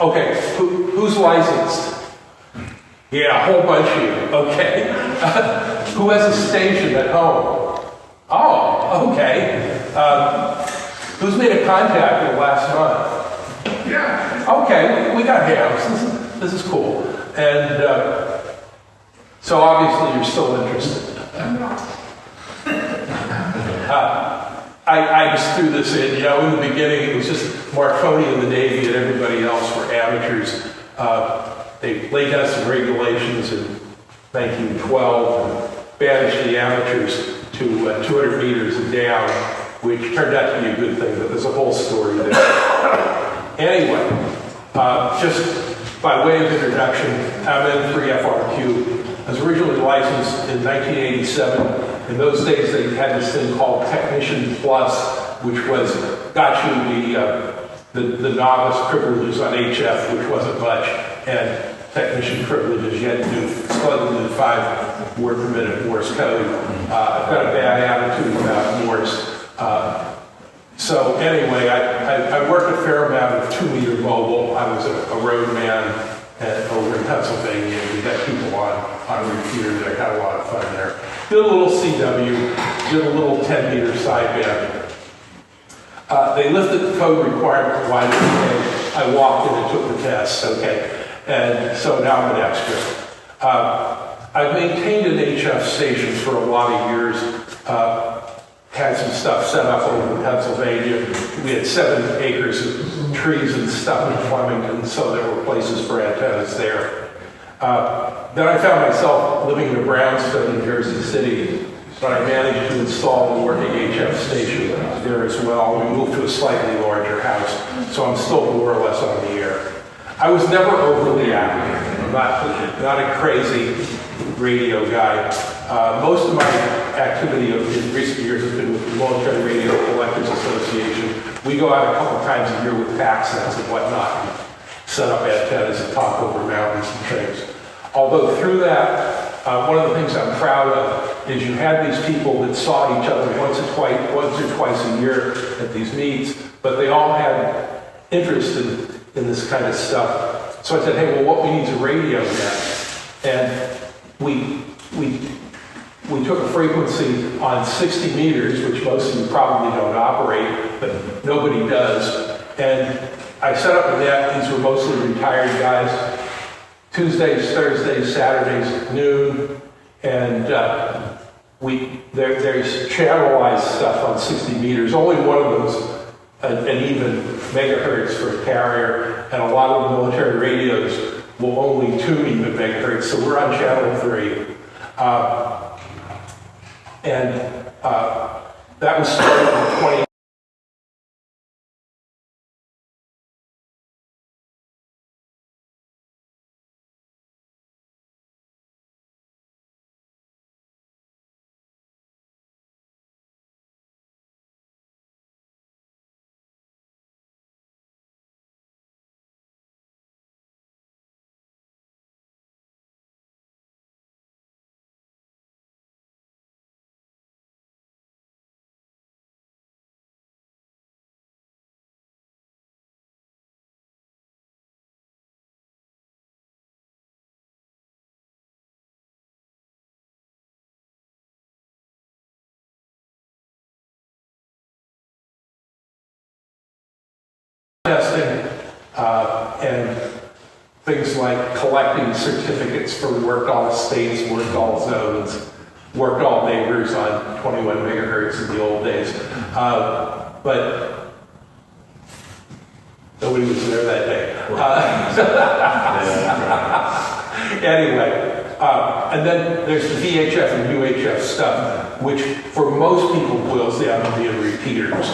Okay, who's licensed? Yeah, a whole bunch of you. Okay. Who has a station at home? Oh, okay. Who's made a contact in the last month? Yeah. Okay, we got hams. This is cool. And so obviously you're still interested. I just threw this in. You know, in the beginning it was just Marconi and the Navy and everybody else were amateurs. They laid down some regulations in 1912 and banished the amateurs to 200 meters and down, which turned out to be a good thing, but there's a whole story there. Anyway, just by way of introduction, I'm N3FRQ. I was originally licensed in 1987. In those days, they had this thing called Technician Plus, which got you the novice privileges on HF, which wasn't much, and technician privileges. You had to do slightly than 5 word per minute Morse code. I've got a bad attitude about Morse. So anyway, I worked a fair amount of 2-meter mobile. I was a road man over in Pennsylvania. We had people on repeater that I had a lot of fun there. Did a little CW, did a little 10-meter sideband. They lifted the code requirement wide open. I walked in and took the test, okay. And so now I'm an extra. I've maintained an HF station for a lot of years. Had some stuff set up over in Pennsylvania. We had 7 acres of trees and stuff in Flemington, so there were places for antennas there. Then I found myself living in a brownstone in Jersey City, but I managed to install a working HF station there as well. We moved to a slightly larger house, so I'm still more or less on the air. I was never overly active. I'm not a crazy radio guy. Most of my activity in recent years has been with the Military Radio Collectors Association. We go out a couple times a year with pack sets and whatnot, and set up antennas and talk over mountains and things. Although through that, one of the things I'm proud of is you had these people that saw each other once or twice a year at these meets, but they all had interest in this kind of stuff. So I said, hey, well, what we need is a radio net. And we took a frequency on 60 meters, which most of you probably don't operate, but nobody does. And I set up a net. These were mostly retired guys. Tuesdays, Thursdays, Saturdays at noon. And there's channelized stuff on 60 meters. Only one of them's an even megahertz for a carrier, and a lot of the military radios will only tune even megahertz, so we're on channel 3. That was started in 20. Testing and things like collecting certificates for worked all states, worked all zones, worked all neighbors on 21 megahertz in the old days. But nobody was there that day. Anyway, and then there's the VHF and UHF stuff, which for most people boils down to being repeaters.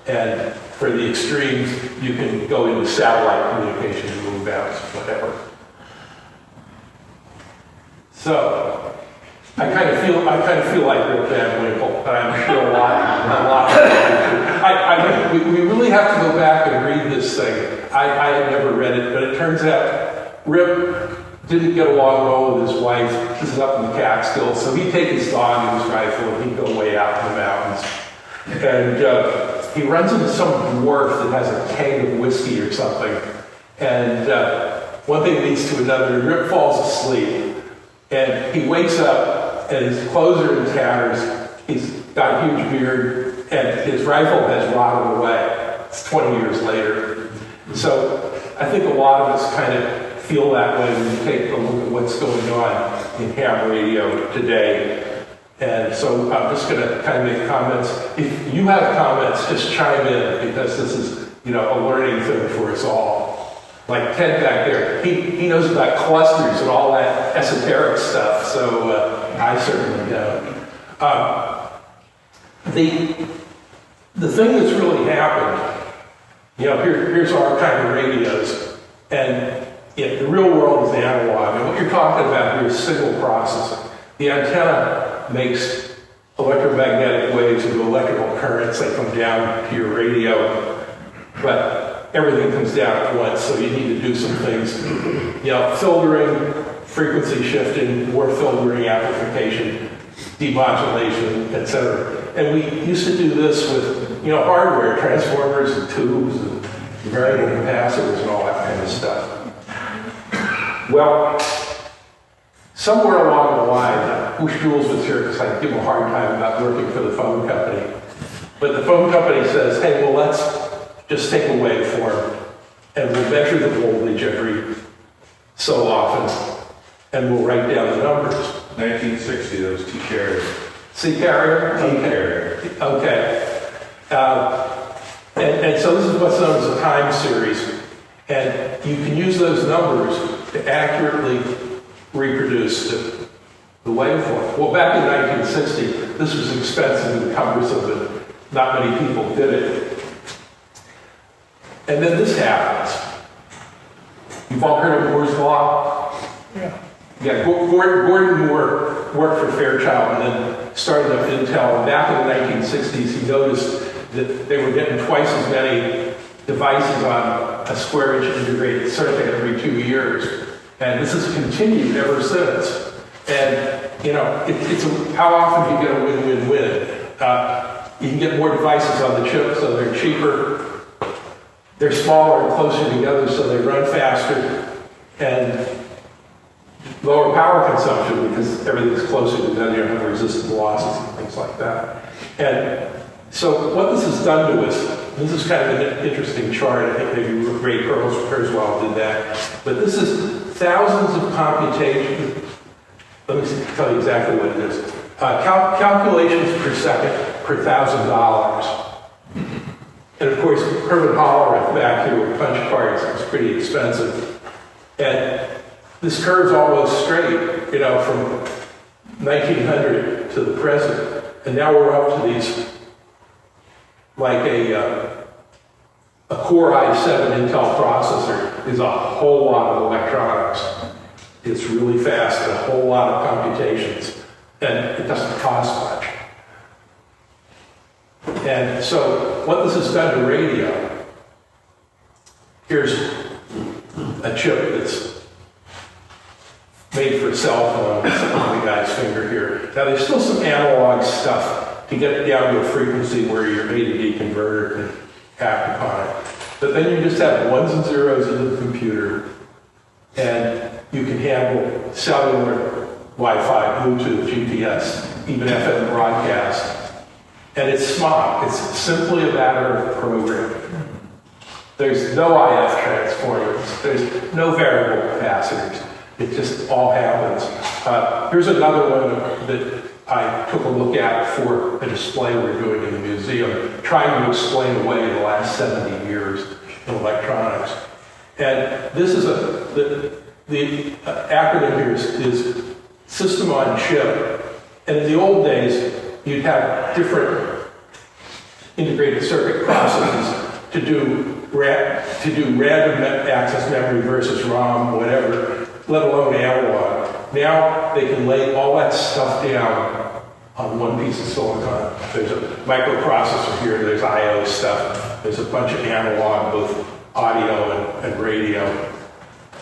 And for the extremes, you can go into satellite communication and move out, whatever. So I kind of feel like Rip Van Winkle, but I'm sure a lot. We really have to go back and read this thing. I had never read it, but it turns out Rip didn't get along well with his wife. This is up in the Catskills, so he'd take his dog and his rifle and he'd go way out in the mountains. And he runs into some dwarf that has a keg of whiskey or something, And one thing leads to another. Rip falls asleep, and he wakes up, and his clothes are in tatters. He's got a huge beard, and his rifle has rotted away. It's 20 years later. So I think a lot of us kind of feel that way when you take a look at what's going on in ham radio today. And so I'm just going to kind of make comments. If you have comments, just chime in, because this is, a learning thing for us all. Like Ted back there, he knows about clusters and all that esoteric stuff, so I certainly don't. The thing that's really happened, here's our kind of radios, and the real world is analog, and what you're talking about here is signal processing. The antenna makes electromagnetic waves into electrical currents that come down to your radio, but everything comes down at once, so you need to do some things. Filtering, frequency shifting, more filtering, amplification, demodulation, etc. And we used to do this with, hardware, transformers and tubes and variable capacitors and all that kind of stuff. Well, somewhere along the line, Bush Jules was here because I give him a hard time about working for the phone company. But the phone company says, hey, well, let's just take a waveform and we'll measure the voltage every so often and we'll write down the numbers. 1960, that was T-carrier. C-carrier? T-carrier. Okay. And so this is what's known as a time series. And you can use those numbers to accurately reproduce the waveform. Well, back in 1960, this was expensive and cumbersome, but not many people did it. And then this happens. You've all heard of Moore's Law? Yeah. Yeah, Gordon Moore worked for Fairchild and then started up Intel. And back in the 1960s, he noticed that they were getting twice as many devices on a square-inch integrated circuit every 2 years. And this has continued ever since. And, it's how often do you get a win-win-win? You can get more devices on the chip, so they're cheaper. They're smaller and closer together, so they run faster. And lower power consumption because everything's closer together, you don't have resistant losses and things like that. And so what this has done to us, this is kind of an interesting chart. I think maybe Ray Kurzweil did that. But this is thousands of computations. Let me tell you exactly what it is. Calculations per second per $1,000. And of course, Herman Hollerith back here with punch cards. It was pretty expensive. And this curve's almost straight, from 1900 to the present. And now we're up to these, like a Core i7 Intel processor is a whole lot of electronics. It's really fast and a whole lot of computations. And it doesn't cost much. And so what this has done to radio, here's a chip that's made for a cell phone. It's on the guy's finger here. Now there's still some analog stuff to get it down to a frequency where your A to D converter can act upon it. But then you just have ones and zeros in the computer, and you can handle cellular, Wi-Fi, Bluetooth, GPS, even FM broadcast. And it's smart. It's simply a matter of programming. There's no IF transformers. There's no variable capacitors. It just all happens. Here's another one that I took a look at for a display we're doing in the museum, trying to explain away the last 70 years in electronics. And this is the acronym here is System on Chip. And in the old days, you'd have different integrated circuit processes to do random access memory versus ROM, whatever, let alone analog. Now they can lay all that stuff down on one piece of silicon. There's a microprocessor here, there's I/O stuff, there's a bunch of analog, both audio and radio.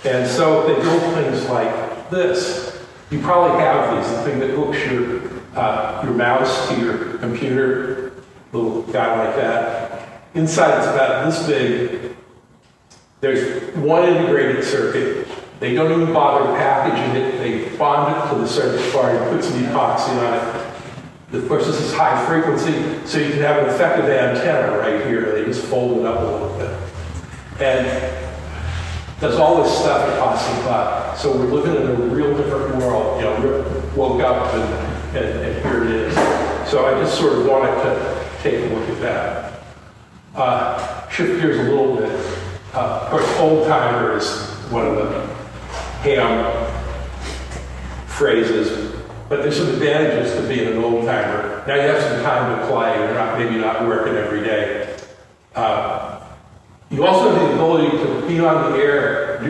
And so they build things like this. You probably have these, the thing that hooks your mouse to your computer, little guy like that. Inside it's about this big. There's one integrated circuit. They don't even bother packaging it. They bond it to the circuit card and put some epoxy on it. Of course, this is high frequency, so you can have an effective antenna right here. They just fold it up a little bit. And does all this stuff at cost a lot. So we're living in a real different world. You know, we woke up and here it is. So I just sort of wanted to take a look at that. Shift gears a little bit. Of course, old timer is one of the ham phrases, but there's some advantages to being an old timer. Now you have some time to play. You're maybe not working every day. You also have the ability to be on the air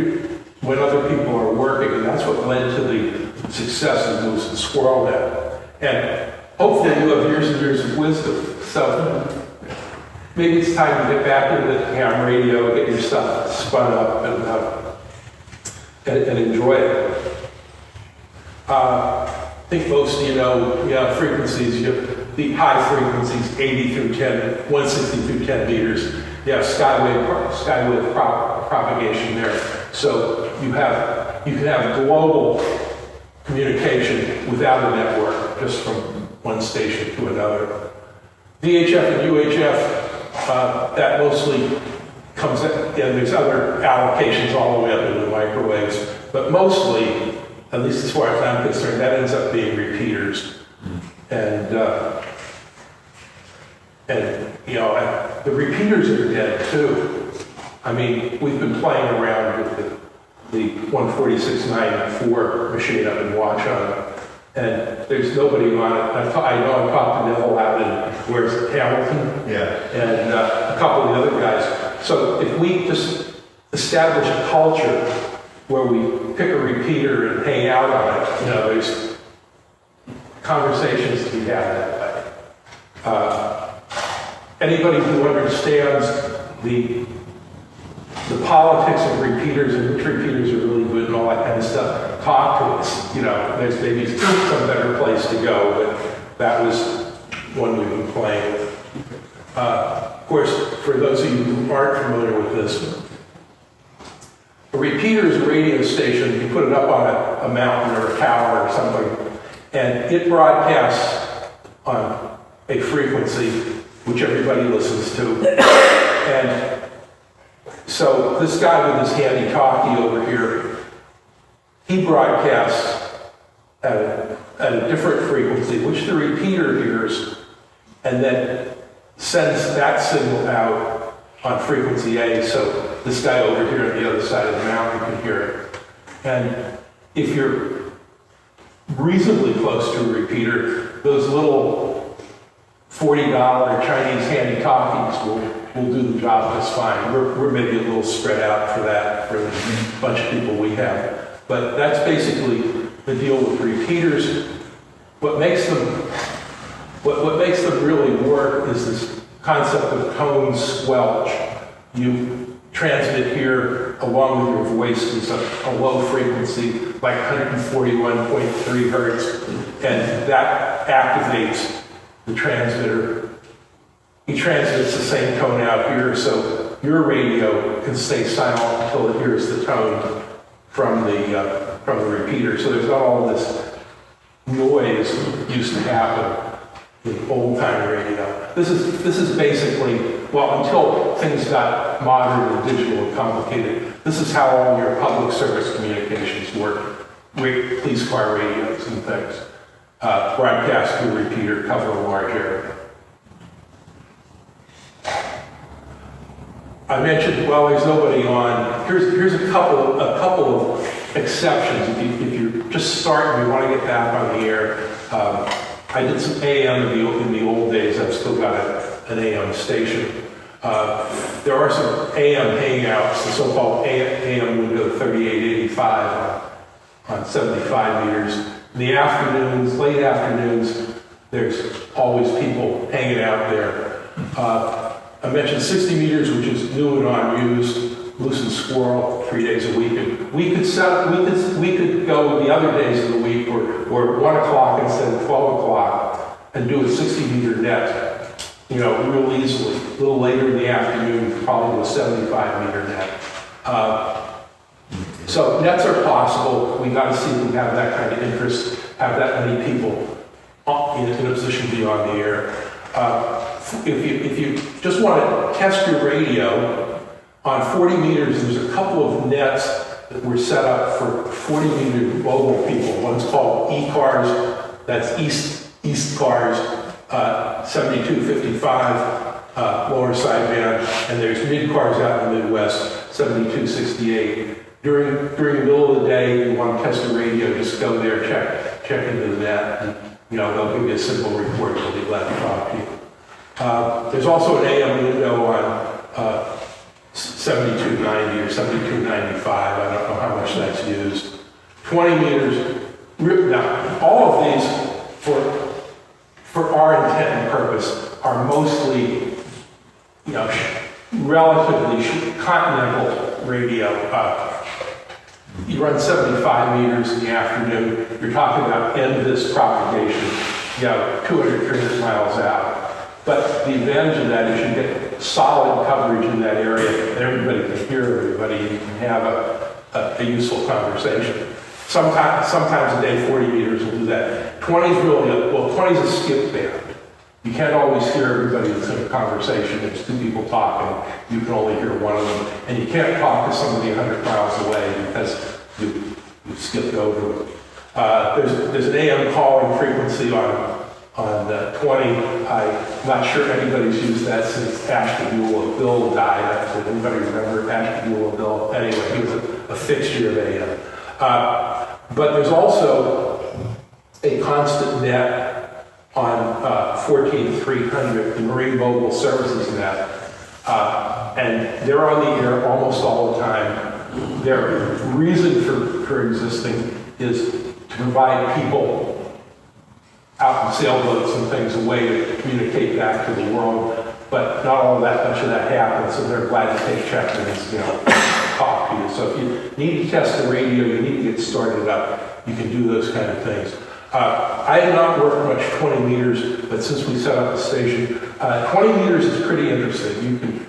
when other people are working, and that's what led to the success of Moose and Squirrel Net. And hopefully you have years and years of wisdom. So maybe it's time to get back into the ham radio, get your stuff spun up, and enjoy it. I think most of you know frequencies. You have the high frequencies, 80 through 10, 160 through 10 meters. You have skywave propagation there. So you can have global communication without a network, just from one station to another. VHF and UHF, that mostly comes in, and there's other allocations all the way up into the microwaves, but mostly, at least as far as I'm concerned, that ends up being repeaters. And you know, the repeaters are dead too. I mean, we've been playing around with the 146.94 machine up in Watchung, and there's nobody on it. I know I've talked to Neville out in, where's Hamilton? Yeah. And a couple of the other guys. So if we just establish a culture where we pick a repeater and hang out on it, you know, there's conversations to be had that way. Anybody who understands the politics of repeaters and which repeaters are really good and all that kind of stuff, talk to us. You know, there's maybe some better place to go, but that was one we've been playing with. Of course, for those of you who aren't familiar with this, a repeater is a radio station. You put it up on a mountain or a tower or something, and it broadcasts on a frequency which everybody listens to. And so this guy with his handy talkie over here, he broadcasts at a different frequency, which the repeater hears, and then sends that signal out on frequency A, so this guy over here on the other side of the mountain can hear it. And if you're reasonably close to a repeater, those little $40 Chinese handy talkies will do the job just fine. We're maybe a little spread out for that, for the bunch of people we have. But that's basically the deal with repeaters. What makes them really work is this concept of tone squelch. You transmit here along with your voice is a low frequency, like 141.3 hertz, and that activates the transmitter. He transmits the same tone out here, so your radio can stay silent until it hears the tone from the repeater. So there's not all this noise that used to happen in old-time radio. This is basically, well, until things got modern and digital and complicated, this is how all your public service communications work. Police car radios and things. Broadcast to a repeater, cover a large area. I mentioned, well, there's nobody on. Here's a couple of exceptions. If you're just starting, you want to get back on the air. I did some AM in the old days. I've still got an AM station. There are some AM hangouts, the so-called AM window 3885 on 75 meters. In the afternoons, late afternoons, there's always people hanging out there. I mentioned 60 meters, which is new and unused, Moose and Squirrel, 3 days a week. And we could go the other days of the week, or 1 o'clock instead of 12 o'clock, and do a 60-meter net, you know, real easily. A little later in the afternoon, probably do a 75-meter net. So nets are possible. We got to see if we have that kind of interest, have that many people in a position to be on the air. If you just want to test your radio on 40 meters, there's a couple of nets that were set up for 40-meter mobile people. One's called E-Cars, that's East Cars, 7255 lower sideband, and there's mid-cars out in the Midwest, 7268. During the middle of the day, you want to test the radio, just go there, check into the net, and they'll give you a simple report. They'll be glad to talk to you. There's also an AM window on 7290 or 7295. I don't know how much that's used. 20 meters. Now, all of these, for our intent and purpose, are mostly, relatively continental radio. You run 75 meters in the afternoon, you're talking about endless propagation, 200 transit miles out. But the advantage of that is you get solid coverage in that area, and everybody can hear everybody, and you can have a useful conversation. Sometimes a day, 40 meters will do that. 20 is really, 20 is a skip band. You can't always hear everybody that's in a conversation. There's two people talking. You can only hear one of them. And you can't talk to somebody 100 miles away because you skipped over it. There's an AM calling frequency on 20. I'm not sure anybody's used that since Ashtabula Bill died. Does anybody remember Ashtabula Bill? Anyway, he was a fixture of AM. But there's also a constant net on 14300, the Marine Mobile Services net, and they're on the air almost all the time. Their reason for existing is to provide people out in sailboats and things a way to communicate back to the world, but not all that much of that happens, so they're glad to take check-ins, talk to you. So if you need to test the radio, you need to get started up, you can do those kind of things. I have not worked much 20 meters, but since we set up the station, 20 meters is pretty interesting.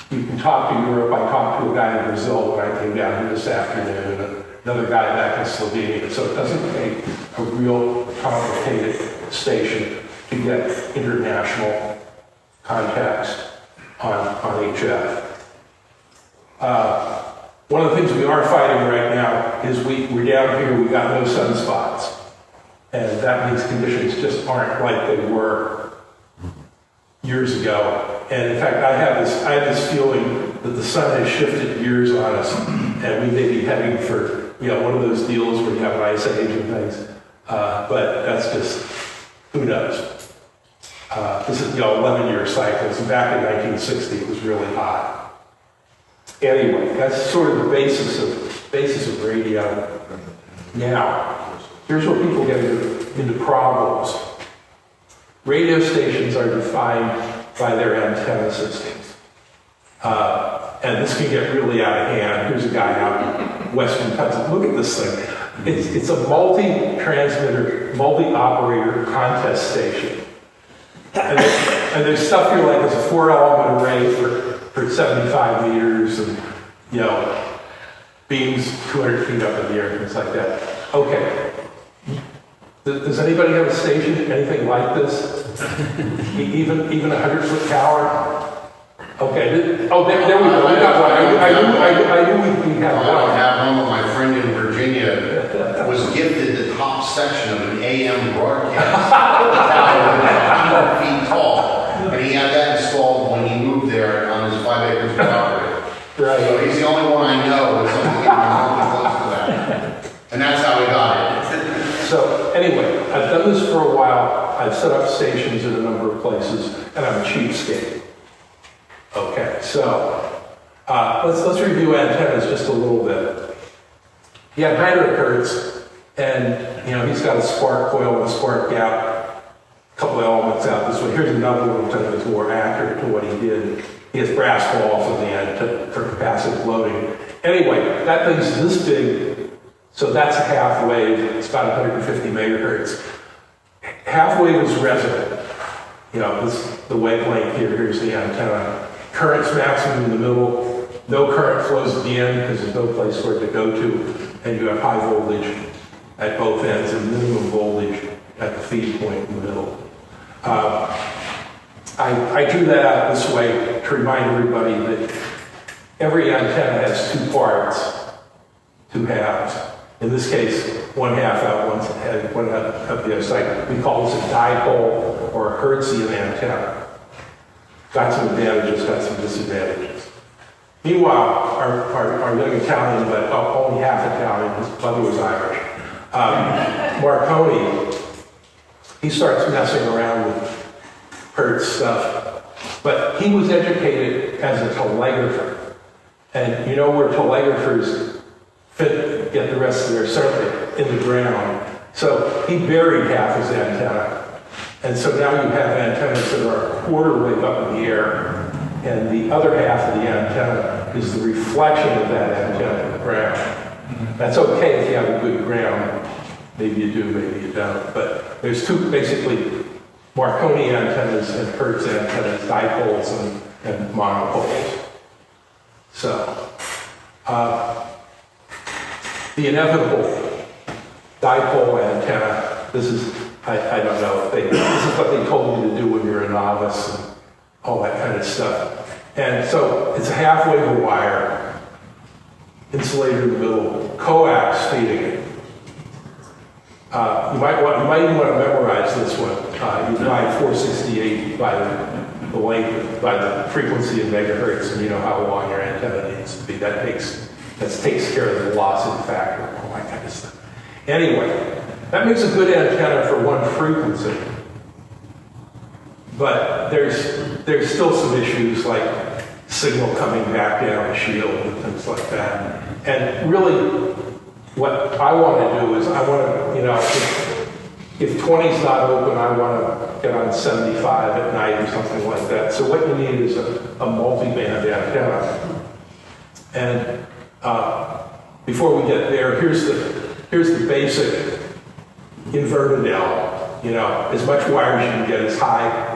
You can talk to Europe. I talked to a guy in Brazil when I came down here this afternoon, another guy back in Slovenia. So it doesn't take a real complicated station to get international contacts on HF. One of the things we are fighting right now is we're down here, we got no sunspots. And that means conditions just aren't like they were years ago. And in fact, I have this feeling that the sun has shifted gears on us, and we may be heading for one of those deals where you have an ice age and things. But that's just, who knows? This is 11-year cycles. And back in 1960, it was really hot. Anyway, that's sort of the basis of radio. Now, here's where people get into problems. Radio stations are defined by their antenna systems. And this can get really out of hand. Here's a guy out in Western Pennsylvania. Look at this thing. It's a multi-transmitter, multi-operator contest station. And there's stuff here like there's a 4-element array for 75 meters and, beams 200 feet up in the air, things like that. Okay. Does anybody have a station, anything like this? Even a 100-foot tower? Okay. There we go. We got one. I knew we had one. I don't have one, but my friend in Virginia was gifted the top section of an AM broadcast tower 100 feet tall, and he had that installed when he moved there on his 5 acres of property. Right. So he's the only one I know with something remotely close to that, and that's how he got it. So anyway, I've done this for a while. I've set up stations in a number of places, and I'm a cheapskate. Okay, so let's review antennas just a little bit. You have Heinrich Hertz, and he's got a spark coil and a spark gap, a couple of elements out this way. Here's another one that's more accurate to what he did. He has brass balls on the end for capacitive loading. Anyway, that thing's this big, so that's a half wave. It's about 150 megahertz. Half wave is resonant. The wavelength here, here's the antenna. Current's maximum in the middle, no current flows at the end because there's no place for it to go to, and you have high voltage at both ends and minimum voltage at the feed point in the middle. I drew that out this way to remind everybody that every antenna has two parts, two halves. In this case, one half out one head, one out the other side. We call this a dipole or a Hertzian antenna. Got some advantages, got some disadvantages. Meanwhile, our young Italian, but only half Italian, his mother was Irish, Marconi, he starts messing around with Hertz stuff, but he was educated as a telegrapher. And you know where telegraphers get the rest of their circuit? In the ground. So he buried half his antenna. And so now you have antennas that are a quarter way up in the air, and the other half of the antenna is the reflection of that antenna in the ground. That's okay if you have a good ground. Maybe you do, maybe you don't. But there's two, basically, Marconi antennas and Hertz antennas, dipoles and monopoles. So, the inevitable dipole antenna, this is, I don't know, this is what they told you to do when you're a novice and all that kind of stuff. And so it's a half wave wire, insulator in the middle, coax feeding it. You might even want to memorize this one. You divide 468 by the length, by the frequency in megahertz, and you know how long your antenna needs to be. That takes care of the velocity factor, all that kind of stuff. Anyway, that makes a good antenna for one frequency. But there's still some issues like signal coming back down the shield and things like that. And really, what I want to do is I want to, you know, if 20 is not open, I want to get on 75 at night or something like that. So what you need is a multi-band antenna. And before we get there, here's the basic inverted L. You know, as much wire as you can get as high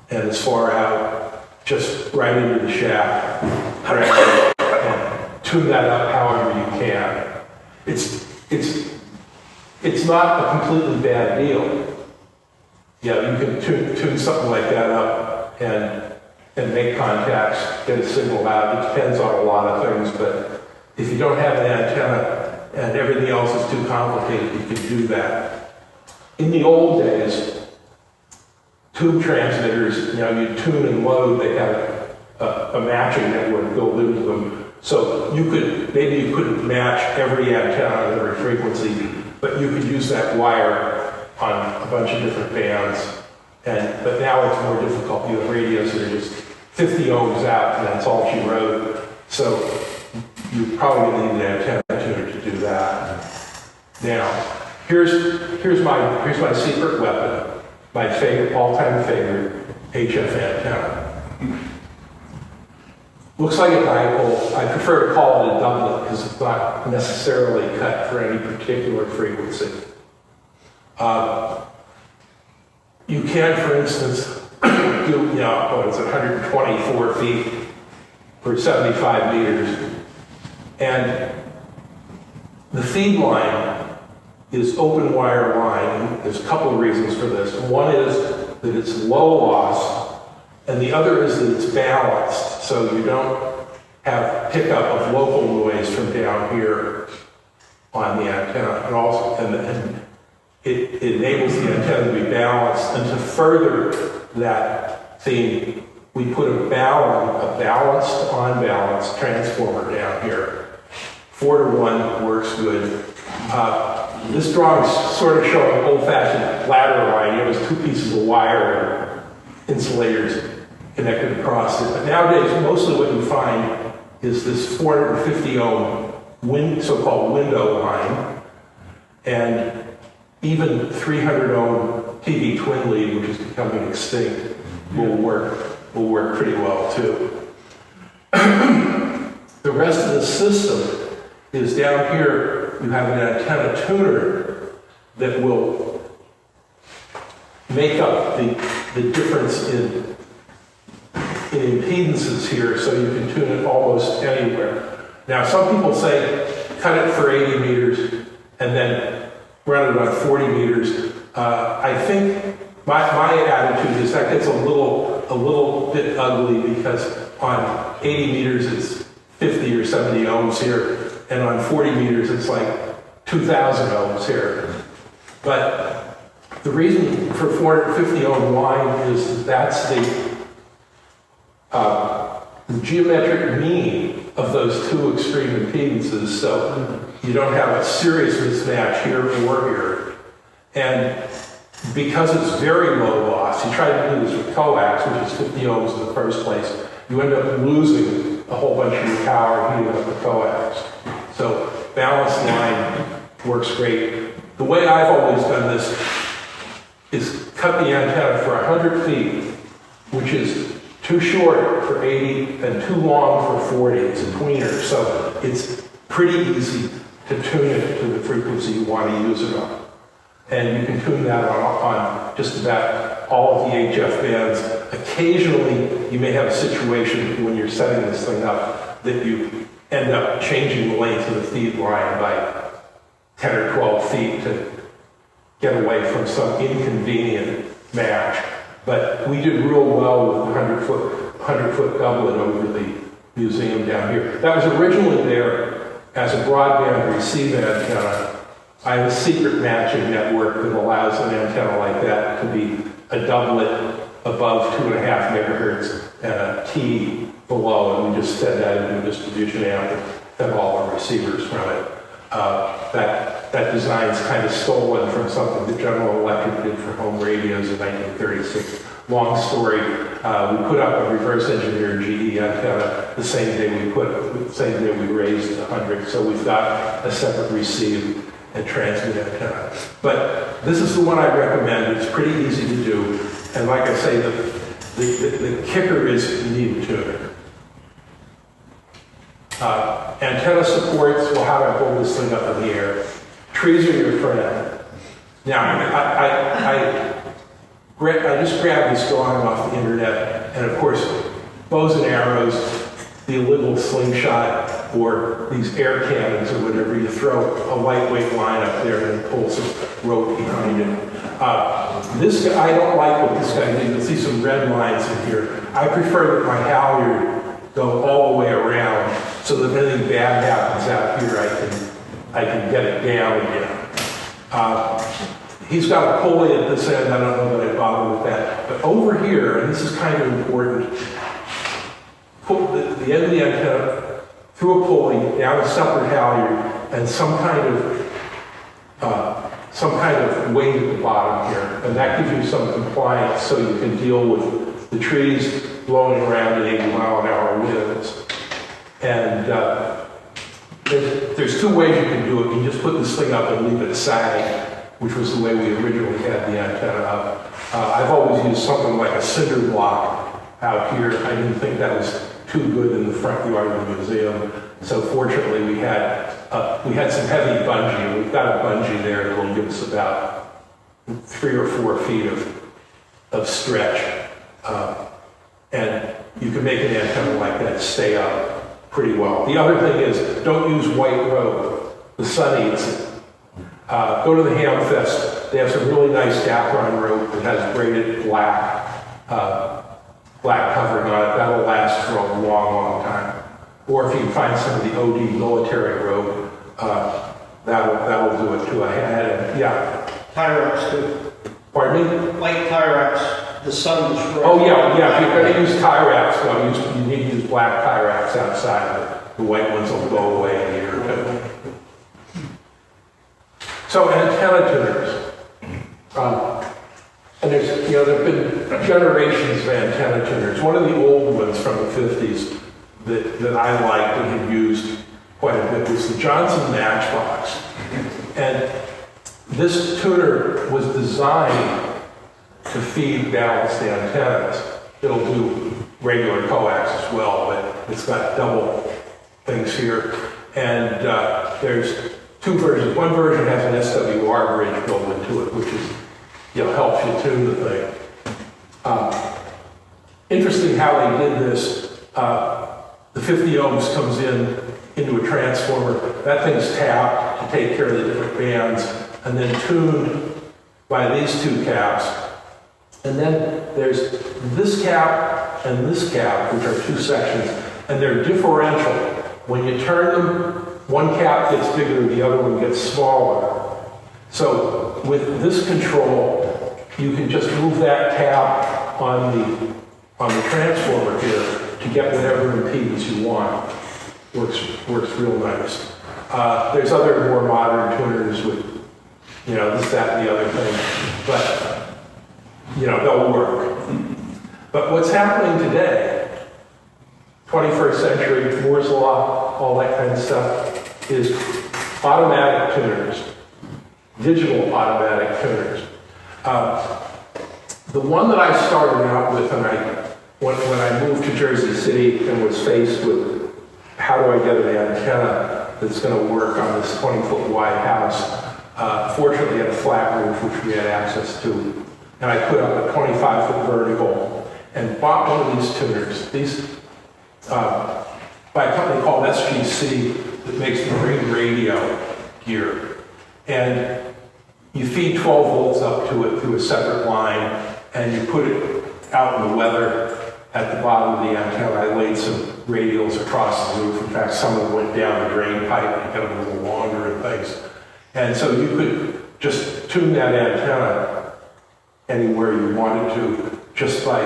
and as far out, just right into the shaft, and tune that up however you can. It's not a completely bad deal. Yeah, you can tune something like that up and make contacts, get a signal out. It depends on a lot of things, but if you don't have an antenna and everything else is too complicated, you can do that. In the old days, tube transmitters, you know, you tune and load, they had a matching network built into them. So maybe you couldn't match every antenna on every frequency, but you could use that wire on a bunch of different bands. But now it's more difficult. You have radios that are just 50 ohms out, and that's all she wrote. So you probably need an antenna tuner to do that. Now, here's my secret weapon, my favorite, all-time favorite HF antenna. Looks like a dipole. I prefer to call it a doublet because it's not necessarily cut for any particular frequency. You can, for instance, do, you know, it's 124 feet for 75 meters. And the feed line is open wire line. There's a couple of reasons for this. One is that it's low loss, and the other is that it's balanced, so you don't have pickup of local noise from down here on the antenna. And also, and it enables the antenna to be balanced. And to further that theme, we put a balanced, unbalanced transformer down here. 4-to-1 works good. This drawing is sort of showing old-fashioned ladder line. It was two pieces of wire and insulators connected across it. But nowadays, mostly what you find is this 450 ohm so-called window line, and even 300 ohm TV twin lead, which is becoming extinct, will work pretty well too. The rest of the system is down here. You have an antenna tuner that will make up the difference in in impedances here, so you can tune it almost anywhere. Now, some people say cut it for 80 meters and then run it on 40 meters. I think my attitude is that gets a little bit ugly, because on 80 meters it's 50 or 70 ohms here, and on 40 meters it's like 2,000 ohms here. But the reason for 450 ohm line is that's the geometric mean of those two extreme impedances, so you don't have a serious mismatch here or here. And because it's very low loss, you try to do this with coax, which is 50 ohms in the first place, you end up losing a whole bunch of your power heating up the coax. So balanced line works great. The way I've always done this is cut the antenna for 100 feet, which is too short for 80 and too long for 40. It's a tweener, so it's pretty easy to tune it to the frequency you want to use it on. And you can tune that on just about all of the HF bands. Occasionally, you may have a situation when you're setting this thing up that you end up changing the length of the feed line by 10 or 12 feet to get away from some inconvenient match. But we did real well with the 100-foot doublet over the museum down here. That was originally there as a broadband receive antenna. I have a secret matching network that allows an antenna like that to be a doublet above 2.5 megahertz and a T below, and we just fed that into a distribution amp and fed all our receivers from it. That design's kind of stolen from something that General Electric did for home radios in 1936. Long story, we put up a reverse engineered GE antenna the same day we raised the 100, so we've got a separate receive and transmit antenna. But this is the one I recommend. It's pretty easy to do, and like I say, the kicker is you need a tuner. Antenna supports, well, how do I hold this thing up in the air? Trees are your friend. Now, I just grabbed this drawing off the internet, and of course, bows and arrows, the illegal slingshot, or these air cannons or whatever, you throw a lightweight line up there and pull some rope behind it. This guy, I don't like what this guy did. You'll see some red lines in here. I prefer that my halyard go all the way around, so that if anything bad happens out here, I can get it down again. He's got a pulley at this end. I don't know that I bother with that. But over here, and this is kind of important, put the end of the antenna through a pulley down a separate halyard, and some kind of weight at the bottom here, and that gives you some compliance, so you can deal with the trees blowing around at 80-mile-an-hour winds. And there's two ways you can do it. You can just put this thing up and leave it sag, which was the way we originally had the antenna up. I've always used something like a cinder block out here. I didn't think that was too good in the front yard of the museum. So fortunately, we had some heavy bungee, and we've got a bungee there that will give us about 3 or 4 feet of stretch. And you can make an antenna like that stay up pretty well. The other thing is, don't use white rope. The sun eats it. Go to the Ham Fest. They have some really nice Dacron rope that has braided black covering on it. That'll last for a long, long time. Or if you find some of the OD military rope, that'll do it too. I had, yeah. Tie wraps too. Pardon me? Light tie wraps. The sun destroys. Oh yeah. If you're going to use tie wraps, well, you need to use black tie wraps outside. The white ones will go away in a year or two. So antenna tuners. And there've been generations of antenna tuners. One of the old ones from the 50s that I liked and had used quite a bit was the Johnson Matchbox. And this tuner was designed to feed balanced antennas. It'll do regular coax as well, but it's got double things here. And there's two versions. One version has an SWR bridge built into it, which is, helps you tune the thing. interesting how they did this. The 50 ohms comes into a transformer. That thing's tapped to take care of the different bands, and then tuned by these two caps. And then there's this cap and this cap, which are two sections, and they're differential. When you turn them, one cap gets bigger, the other one gets smaller. So with this control, you can just move that cap on the transformer here to get whatever impedance you want. Works real nice. There's other more modern tuners with, this, that, and the other thing, but they'll work. But what's happening today, 21st century, Moore's Law, all that kind of stuff, is automatic tuners, digital automatic tuners. The one that I started out with when I moved to Jersey City and was faced with how do I get an antenna that's going to work on this 20-foot wide house, fortunately it had a flat roof which we had access to, and I put up a 25-foot vertical and bought one of these tuners. These by a company called SGC that makes the ring radio gear. And you feed 12 volts up to it through a separate line, and you put it out in the weather at the bottom of the antenna. I laid some radials across the roof. In fact, some of them went down the drain pipe and got a little longer and things. And so you could just tune that antenna anywhere you wanted to, just by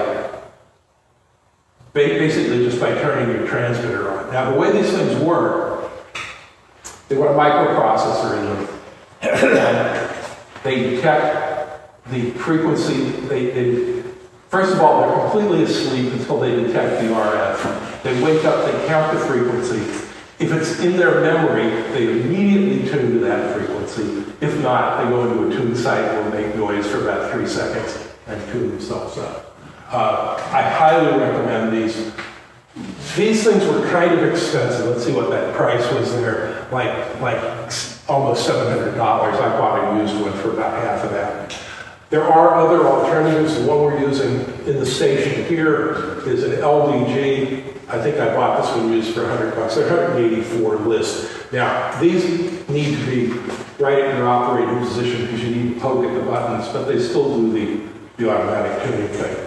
basically just by turning your transmitter on. Now, the way these things work, they got a microprocessor in them, and they detect the frequency. First of all, they're completely asleep until they detect the RF. They wake up, they count the frequency. If it's in their memory, they immediately tune to that frequency. If not, they go into a tune cycle and make noise for about 3 seconds and tune themselves up. I highly recommend these. These things were kind of expensive. Let's see what that price was there. Like almost $700. I bought a used one for about half of that. There are other alternatives. The one we're using in the station here is an LDG. I think I bought this one used for $100. They're 184 list. Now, these need to be right in your operating position because you need to poke at the buttons, but they still do the automatic tuning thing.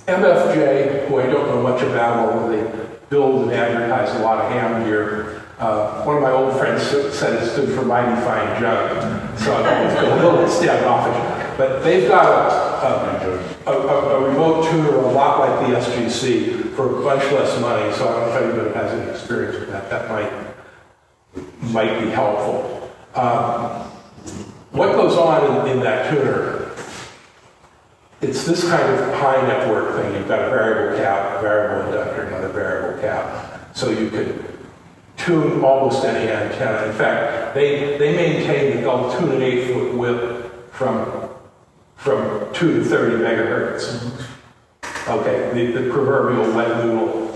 MFJ, who I don't know much about, although they build and advertise a lot of ham gear. One of my old friends said it stood for mighty fine jug, so I was a little bit standoffish. But they've got a remote tuner a lot like the SGC for a bunch less money, so I don't know if anybody has any experience with that. That might be helpful. What goes on in that tuner? It's this kind of high network thing. You've got a variable cap, a variable inductor, another variable cap. So you could tune almost any antenna. In fact, they maintain that they'll tune an 8-foot whip from 2 to 30 megahertz. Okay, the proverbial wet noodle.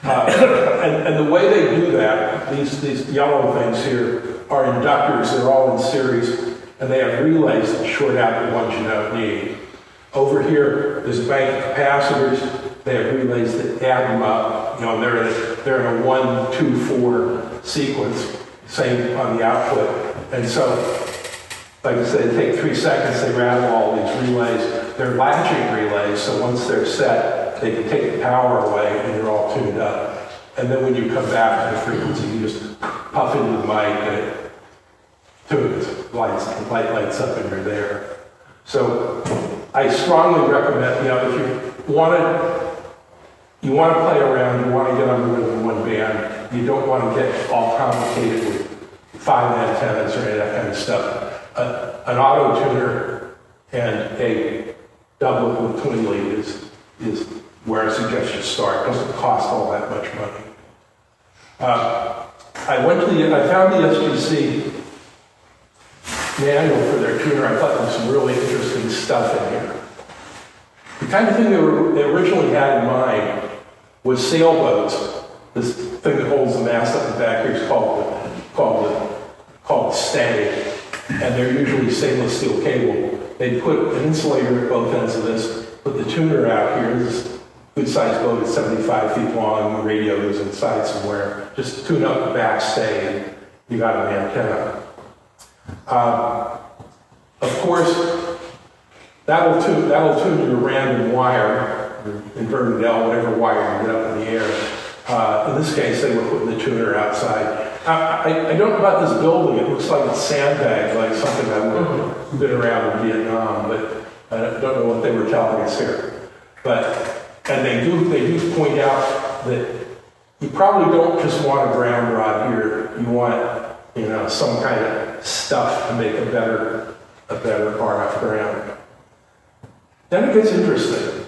And the way they do that, these yellow things here are inductors. They're all in series, and they have relays that short out the ones you don't need. Over here, there's a bank of capacitors. They have relays that add them up. They're in a 1, 2, 4 sequence, same on the output. And so, like I said, they take 3 seconds, they rattle all these relays. They're latching relays, so once they're set, they can take the power away and you're all tuned up. And then when you come back to the frequency, you just puff into the mic and it tunes, the light lights up and you're there. So I strongly recommend, if you want to play around, you want to get on more than one band, you don't want to get all complicated with 5 antennas or any of that kind of stuff. An auto tuner and a doublet with twin lead is where I suggest you start. It doesn't cost all that much money. I found the SGC manual for their tuner. I thought there was some really interesting stuff in here. The kind of thing they originally had in mind was sailboats. This thing that holds the mast up the back here is called stay, and they're usually stainless steel cable. They put an insulator at both ends of this, put the tuner out here. This good-sized boat is 75 feet long, the radio goes inside somewhere. Just tune up the backstay and you got an antenna. Of course, that'll tune your random wire, your inverted L, whatever wire you get up in the air. In this case, they were putting the tuner outside. I don't know about this building. It looks like it's sandbagged, like something that would have been around in Vietnam, but I don't know what they were telling us here. And they do point out that you probably don't just want a ground rod here. You want, some kind of stuff to make a better RF ground. Then it gets interesting.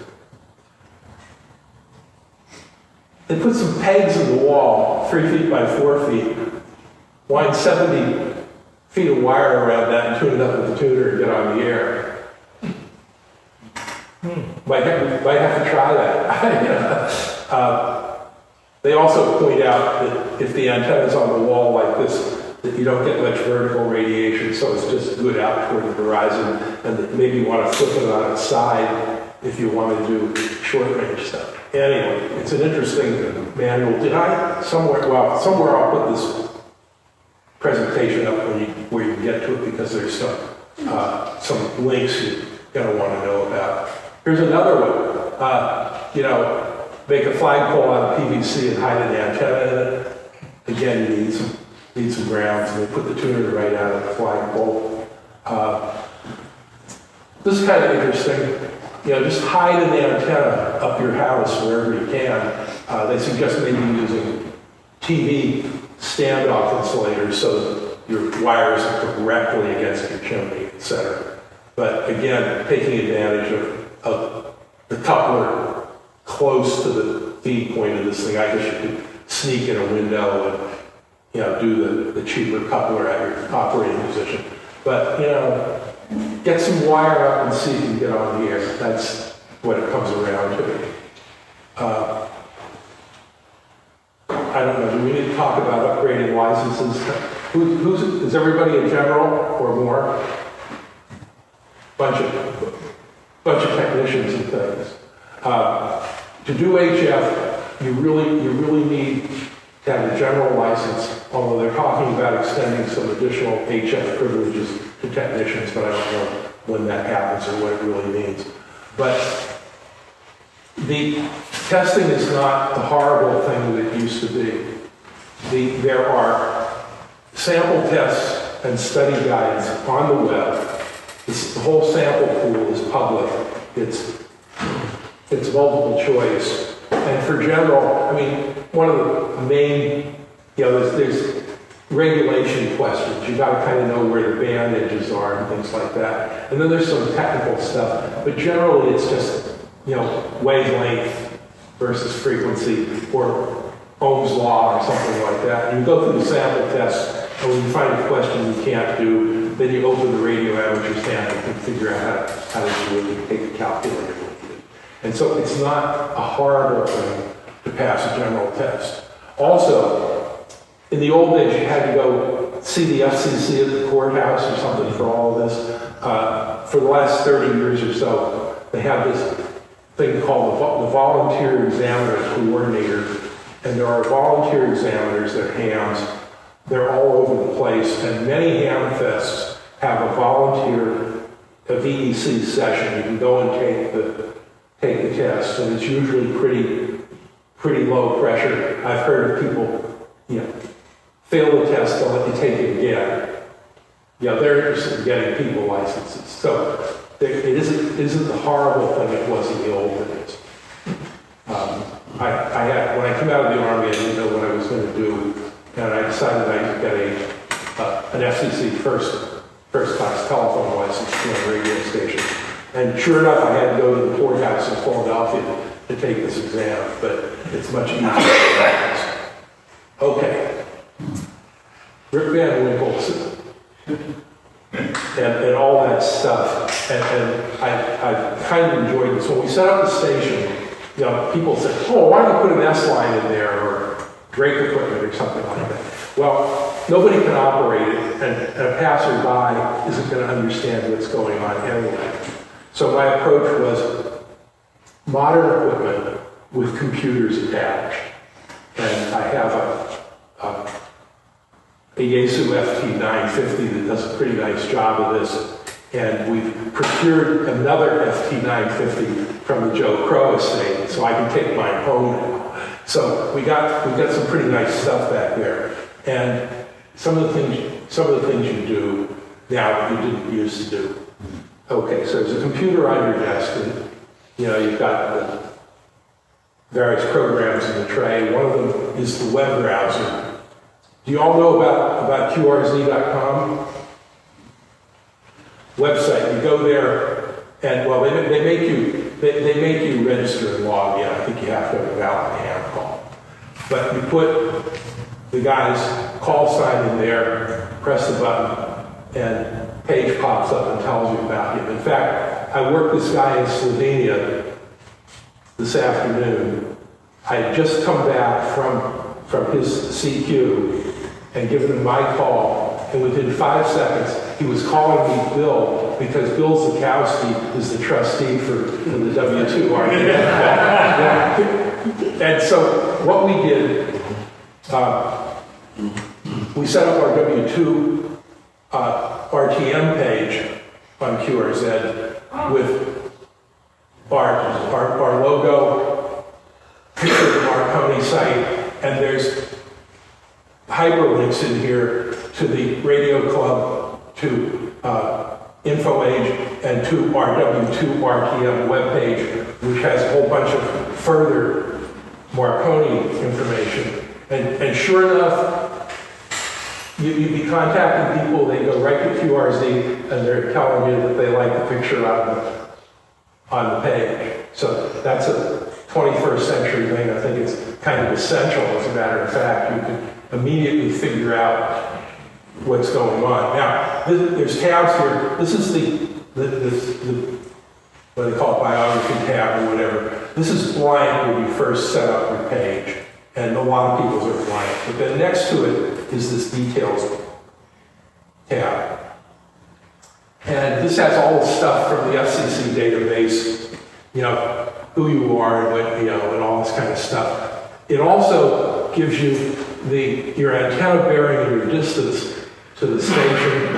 They put some pegs in the wall, 3 feet by 4 feet, wind 70 feet of wire around that and tune it up with the tuner and get on the air. Might have to try that. They also point out that if the antenna's on the wall like this, that you don't get much vertical radiation, so it's just good out toward the horizon, and that maybe you want to flip it on its side if you want to do short-range stuff. Anyway, it's an interesting manual. Somewhere I'll put this presentation up where you can get to it, because there's some links you're going to want to know about. Here's another one. Make a flagpole out of PVC and hide an antenna in it. Again, you need some grounds, and they put the tuner right out of the flagpole. This is kind of interesting. Just hide an antenna up your house wherever you can. They suggest maybe using TV standoff insulators so that your wires are directly against your chimney, etc. But again, taking advantage of the coupler close to the feed point of this thing. I guess you could sneak in a window and do the cheaper coupler at your operating position. But get some wire up and see if you can get on the air. That's what it comes around to. I don't know, do we need to talk about upgrading licenses? Is everybody a general or more? Bunch of technicians and things. To do HF, you really need to have a general license, although they're talking about extending some additional HF privileges to technicians, but I don't know when that happens or what it really means. But the testing is not the horrible thing that it used to be. There are sample tests and study guides on the web. The whole sample pool is public. It's multiple choice. And for general, one of the main, there's regulation questions. You got to kind of know where the band edges are and things like that. And then there's some technical stuff. But generally, it's just, wavelength versus frequency or Ohm's law or something like that. And you go through the sample test, and when you find a question you can't do, then you open the radio amateur sample and figure out how to do it and take the calculator with you. And so it's not a horrible thing to pass a general test. Also, in the old days, you had to go see the FCC at the courthouse or something for all of this. For the last 30 years or so, they have this thing called the Volunteer Examiner Coordinator. And there are volunteer examiners, they're hams. They're all over the place. And many ham fests have a VEC session. You can go and take the test, and it's usually pretty low pressure. I've heard of people, fail the test, they'll let you take it again. They're interested in getting people licenses. So it isn't the horrible thing it was in the old days. When I came out of the Army, I didn't know what I was going to do, and I decided I'd get an FCC first class telephone license to a radio station. And sure enough, I had to go to the courthouse in Philadelphia to take this exam, but it's much easier than that. Okay. Rick Van Winkle and all that stuff, and I kind of enjoyed this. When we set up the station, people said, "Oh, why don't you put an S line in there or Drake equipment or something like that?" Well, nobody can operate it, and a passerby isn't going to understand what's going on anyway. So my approach was, modern equipment with computers attached. And I have a Yaesu FT950 that does a pretty nice job of this. And we've procured another FT950 from the Joe Crow estate, so I can take mine home now. So we got some pretty nice stuff back there. And some of the things you do now that you didn't used to do. Okay, so there's a computer on your desk, and you've got the various programs in the tray. One of them is the web browser. Do you all know about QRZ.com? Website. You go there, and well, they make you register and log in. I think you have to have a valid hand call. But you put the guy's call sign in there, press the button, and page pops up and tells you about him. In fact, I worked this guy in Slovenia this afternoon. I had just come back from his CQ and given him my call, and within 5 seconds, he was calling me Bill because Bill Zakowski is the trustee for the W2 And so what we did, we set up our W2 RTM page on QRZ with our logo, picture of the Marconi site, and there's hyperlinks in here to the Radio Club, to InfoAge, and to our W2 RTM webpage, which has a whole bunch of further Marconi information. And sure enough, you'd be contacting people, they go right to QRZ, and they're telling you that they like the picture on the page. So that's a 21st century thing. I think it's kind of essential, as a matter of fact. You can immediately figure out what's going on. Now, there's tabs here. This is the what they call it, biography tab or whatever. This is blank when you first set up your page, and a lot of people's are blank. But then next to it is this details tab. And this has all the stuff from the FCC database, who you are and what, and all this kind of stuff. It also gives you your antenna bearing and your distance to the station,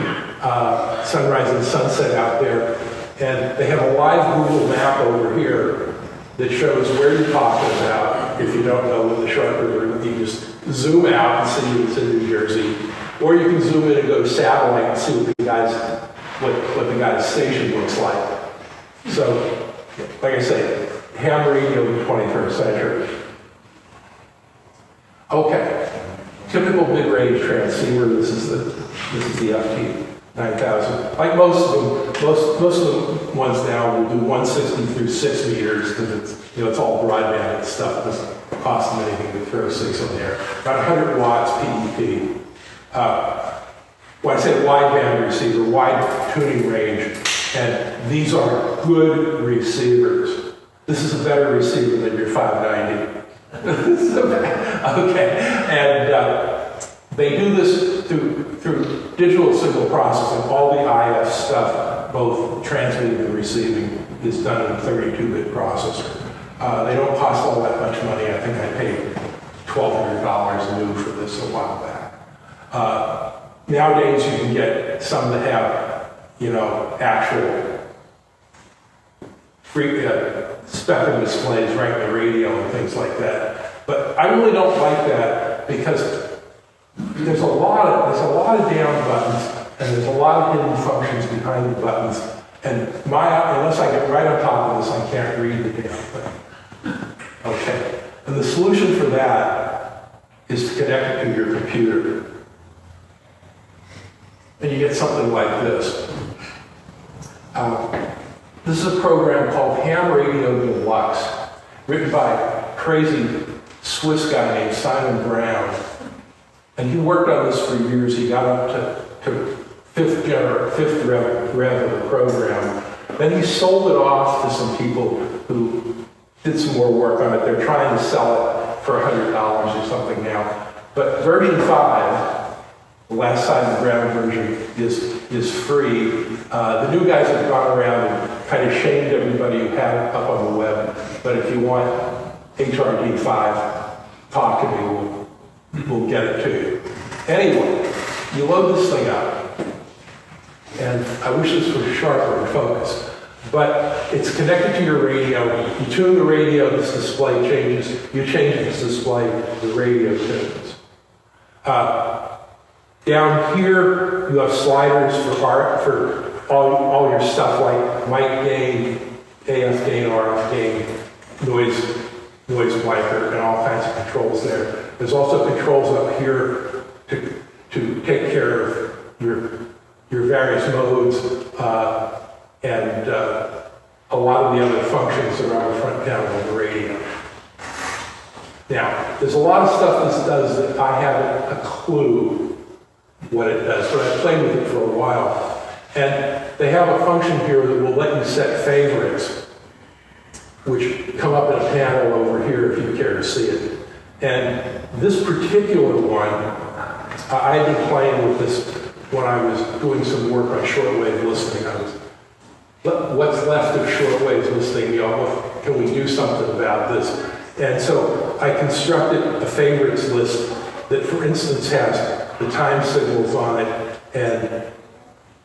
sunrise and sunset out there. And they have a live Google map over here that shows where you're talking about. If you don't know what the Shark River, you just zoom out and see it's in New Jersey. Or you can zoom in and go satellite and see what the guy's station looks like. So, like I say, ham radio in the 21st century. Okay, typical mid-range transceiver. This is the FT9000. Like most of the ones now will do 160 through 6 meters because it's all broadband and stuff. It doesn't cost them anything to throw 6 in there. About 100 watts PEP. When I say wideband receiver, wide tuning range, and these are good receivers. This is a better receiver than your 590. Okay, and they do this through digital signal processing. All the IF stuff, both transmitting and receiving, is done in a 32-bit processor. They don't cost all that much money. I think I paid $1,200 new for this a while back. Nowadays, you can get some that have, actual spectrum displays right in the radio and things like that. But I really don't like that because there's a lot of down buttons and there's a lot of hidden functions behind the buttons. And unless I get right on top of this, I can't read the damn thing. Okay. And the solution for that is to connect it to your computer. And you get something like this. This is a program called Ham Radio Deluxe, written by a crazy Swiss guy named Simon Brown. And he worked on this for years. He got up to fifth rev of the program. Then he sold it off to some people who did some more work on it. They're trying to sell it for $100 or something now. But version 5 The last side of the ground version is free. The new guys have gone around and kind of shamed everybody who had it up on the web. But if you want HRD5, talk to me, we'll get it to you. Anyway, you load this thing up, and I wish this was sharper and focused, but it's connected to your radio. You tune the radio, this display changes. You change this display, the radio tunes. Down here, you have sliders for all your stuff like mic gain, AF gain, RF gain, noise blanker, and all kinds of controls there. There's also controls up here to take care of your various modes and a lot of the other functions that are on the front panel of the radio. Now, there's a lot of stuff this does that I haven't a clue what it does, but I've played with it for a while. And they have a function here that will let you set favorites, which come up in a panel over here if you care to see it. And this particular one, I had been playing with this when I was doing some work on shortwave listening. What's left of shortwave listening, can we do something about this? And so I constructed a favorites list that, for instance, has the time signals on it, and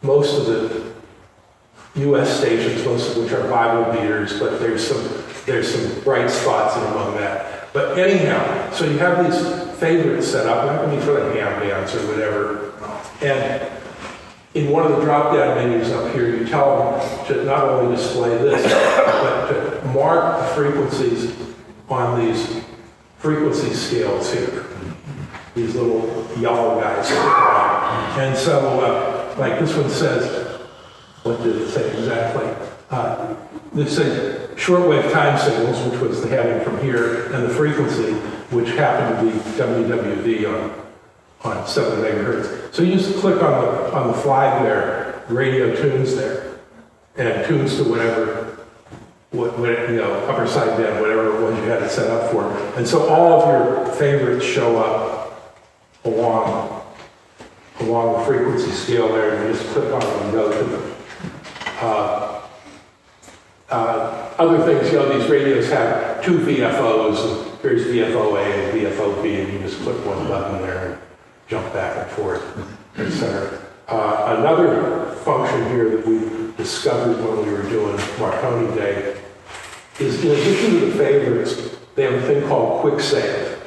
most of the U.S. stations, most of which are Bible beaters, but there's some bright spots in among that. But anyhow, so you have these favorites set up, not going to be for the ham bands or whatever, and in one of the drop-down menus up here, you tell them to not only display this, but to mark the frequencies on these frequency scales here. These little yellow guys. And so, like this one says, what did it say exactly? This said shortwave time signals, which was the heading from here, and the frequency, which happened to be WWV on 7 megahertz. So you just click on the flag there, radio tunes there, and tunes to whatever, upper side band, whatever it was you had it set up for. And so all of your favorites show up along the frequency scale there, and you just click on them and go to them. Other things, these radios have two VFOs, and here's VFO A and VFO B, and you just click one button there and jump back and forth, etc. Another function here that we discovered when we were doing Marconi Day is, in addition to the favorites, they have a thing called Quick Save.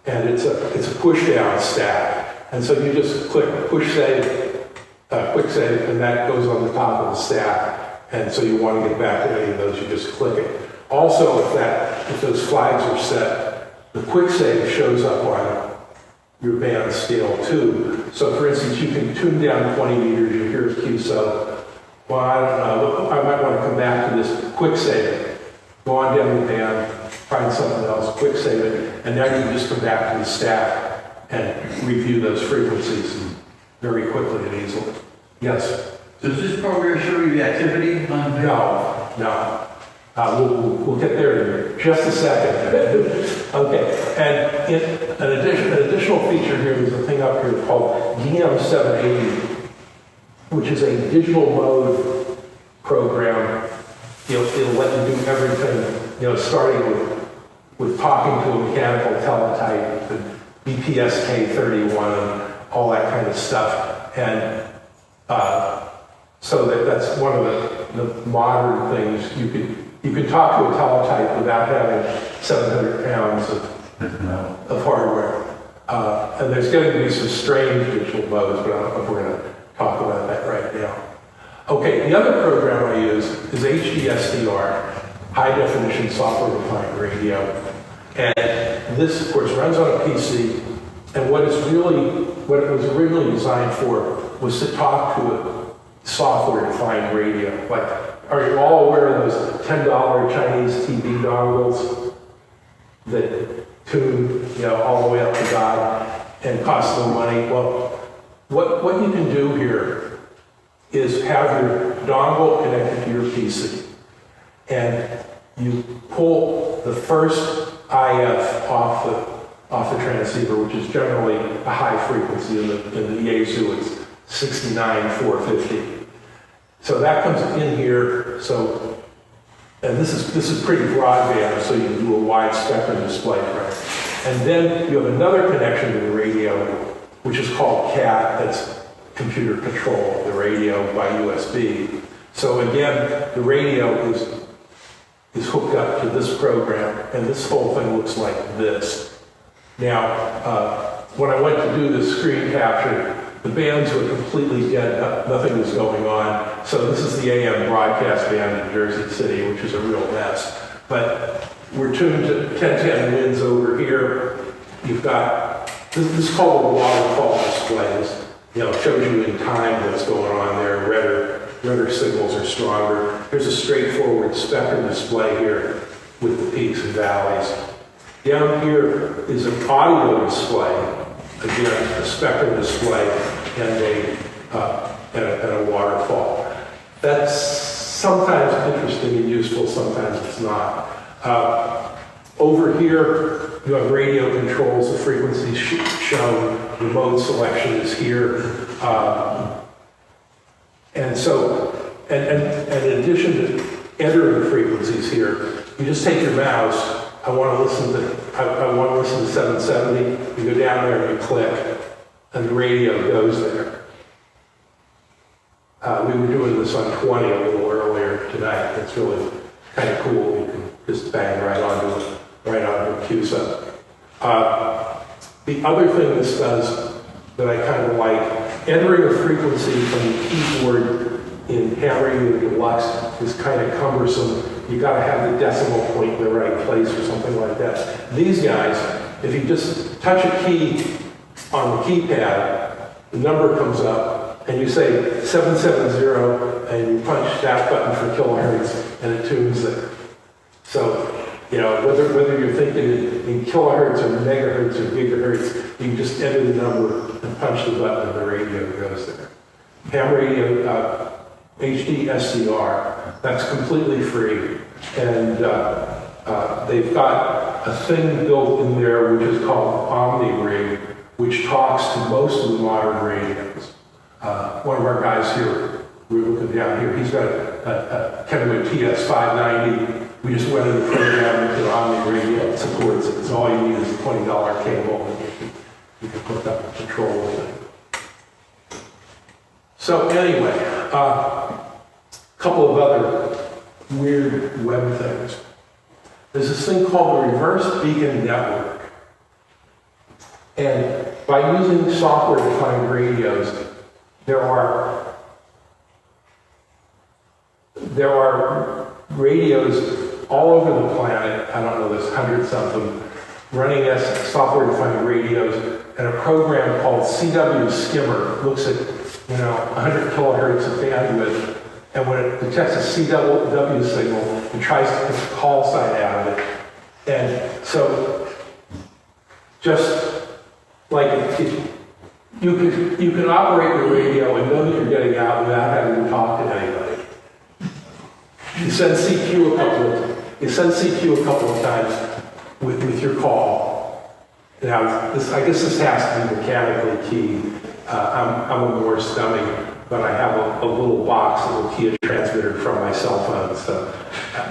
And it's a push-down stack. And so you just click push save, quick save, and that goes on the top of the stack. And so you want to get back to any of those, you just click it. Also, if those flags are set, the quick save shows up on your band scale too. So for instance, you can tune down 20 meters, you hear a QSO. Well, I don't know, I might want to come back to this quick save. Go on down the band, find something else, quick save it, and now you can just come back to the stack and review those frequencies very quickly and easily. Yes? Does this program show you the activity on the No. We'll get there in just a second. Okay, and an additional feature here is a thing up here called DM780, which is a digital mode program. It'll let you do everything, starting with talking to a mechanical teletype and BPSK31 and all that kind of stuff. And so that's one of the modern things. You can talk to a teletype without having 700 pounds of hardware. And there's going to be some strange digital modes, but I don't know if we're going to talk about that right now. Okay, the other program I use is HDSDR, High Definition Software Defined Radio. And this, of course, runs on a PC. And what it was originally designed for was to talk to a software defined radio. Like, are you all aware of those $10 Chinese TV dongles that tune, all the way up to God and cost no money? Well, what you can do here is have your dongle connected to your PC, and you pull the first IF off off the transceiver, which is generally a high frequency. In the Yaesu, it's 69,450. So that comes in here. So, and this is pretty broadband, so you can do a wide spectrum display for it. And then you have another connection to the radio, which is called CAT. That's computer control of the radio by USB. So again, the radio is hooked up to this program, and this whole thing looks like this. Now, when I went to do this screen capture, the bands were completely dead, nothing was going on. So this is the AM broadcast band in Jersey City, which is a real mess. But we're tuned to 1010 winds over here. You've got, this is called a waterfall display. This, shows you in time what's going on there. Redder signals are stronger. There's a straightforward spectrum display here with the peaks and valleys. Down here is an audio display, again, a spectrum display, and a waterfall. That's sometimes interesting and useful, sometimes it's not. Over here, you have radio controls, the frequencies shown, the mode selection is here. And so, and in addition to entering frequencies here, you just take your mouse. I want to listen to 770. You go down there and you click, and the radio goes there. We were doing this on 20 a little earlier tonight. It's really kind of cool. You can just bang right onto a QSub. The other thing this does that I kind of like, entering a frequency from the keyboard in Ham Radio Deluxe is kind of cumbersome. You got to have the decimal point in the right place or something like that. These guys, if you just touch a key on the keypad, the number comes up, and you say 770, and you punch that button for kilohertz, and it tunes there. So, whether you're thinking in kilohertz or megahertz or gigahertz, you can just enter the number and punch the button, and the radio goes there. Ham Radio HD SDR, that's completely free, and they've got a thing built in there which is called OmniRig, which talks to most of the modern radios. One of our guys here, we're looking down here, he's got a Kenwood TS590. We just went in the program with the OmniRig, it supports it. So all you need is a $20 cable, and you can hook up and control the thing. So anyway, a couple of other weird web things. There's this thing called the reverse beacon network. And by using software-defined radios, there are radios all over the planet, I don't know, there's hundreds of them, running as software-defined radios, and a program called CW Skimmer looks at 100 kilohertz of bandwidth, and when it detects a CW signal, it tries to get the call sign out of it. And so, just like you can operate the radio and know that you're getting out without having to talk to anybody. You send CQ a couple of times with your call. Now, I guess this has to be mechanically keyed. I'm a Morse dummy, but I have a little box that will key a transmitter from my cell phone, so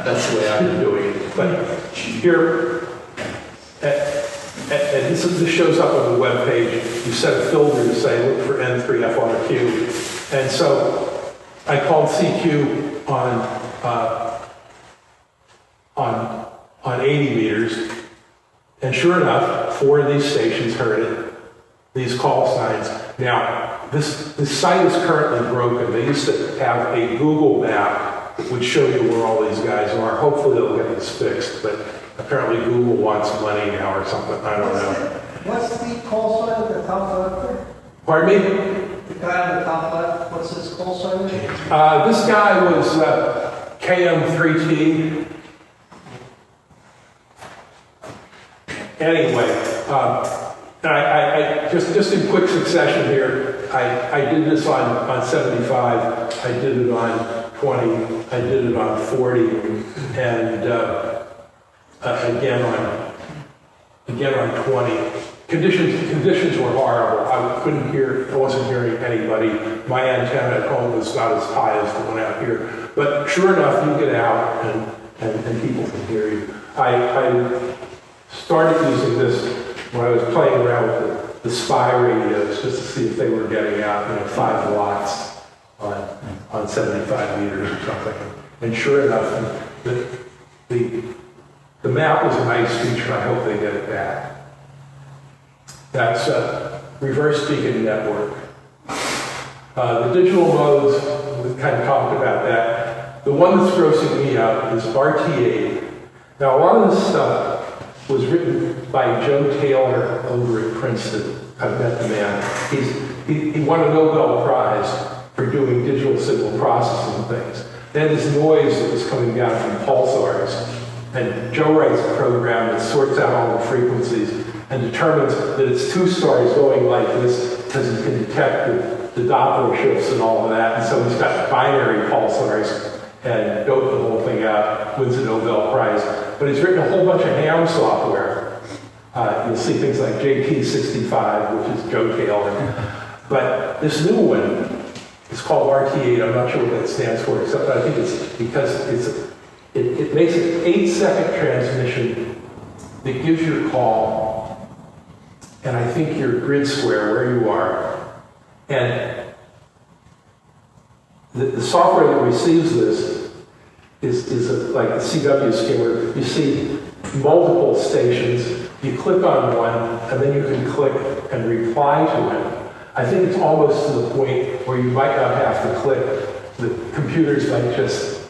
that's the way I've been doing it. But here, and this shows up on the web page. You set a filter to say, look for N3FRQ. And so I called CQ on 80 meters, and sure enough, 4 of these stations heard it, these call signs. Now, this site is currently broken. They used to have a Google map that would show you where all these guys are. Hopefully they'll get this fixed, but apparently Google wants money now or something, I don't know. What's the call sign at the top left there? Pardon me? The guy on the top left, what's his call sign? This guy was KM3T. Anyway, I just in quick succession here, I did this on 75, I did it on 20, I did it on 40, and again again on 20. Conditions were horrible. I wasn't hearing anybody. My antenna at home was not as high as the one out here. But sure enough, you get out and people can hear you. I started using this when I was playing around with the spy radios just to see if they were getting out, 5 watts on 75 meters or something. And sure enough, the map was a nice feature. I hope they get it back. That's a reverse beacon network. The digital modes, we kind of talked about that. The one that's grossing me out is RT8. Now, a lot of this stuff was written by Joe Taylor over at Princeton. I've met the man. He won a Nobel Prize for doing digital signal processing things. Then this noise that was coming down from pulsars. And Joe writes a program that sorts out all the frequencies and determines that it's 2 stars going like this because he can detect the Doppler shifts and all of that. And so he's got binary pulsars and doped the whole thing out, wins a Nobel Prize. But he's written a whole bunch of ham software. You'll see things like JT65, which is Joe Taylor. But this new one is called RT8. I'm not sure what that stands for, except I think it's because it makes an 8-second transmission that gives your call, and I think your grid square where you are. And the software that receives this is like a CW scanner. You see multiple stations. You click on one, and then you can click and reply to it. I think it's almost to the point where you might not have to click. The computers might just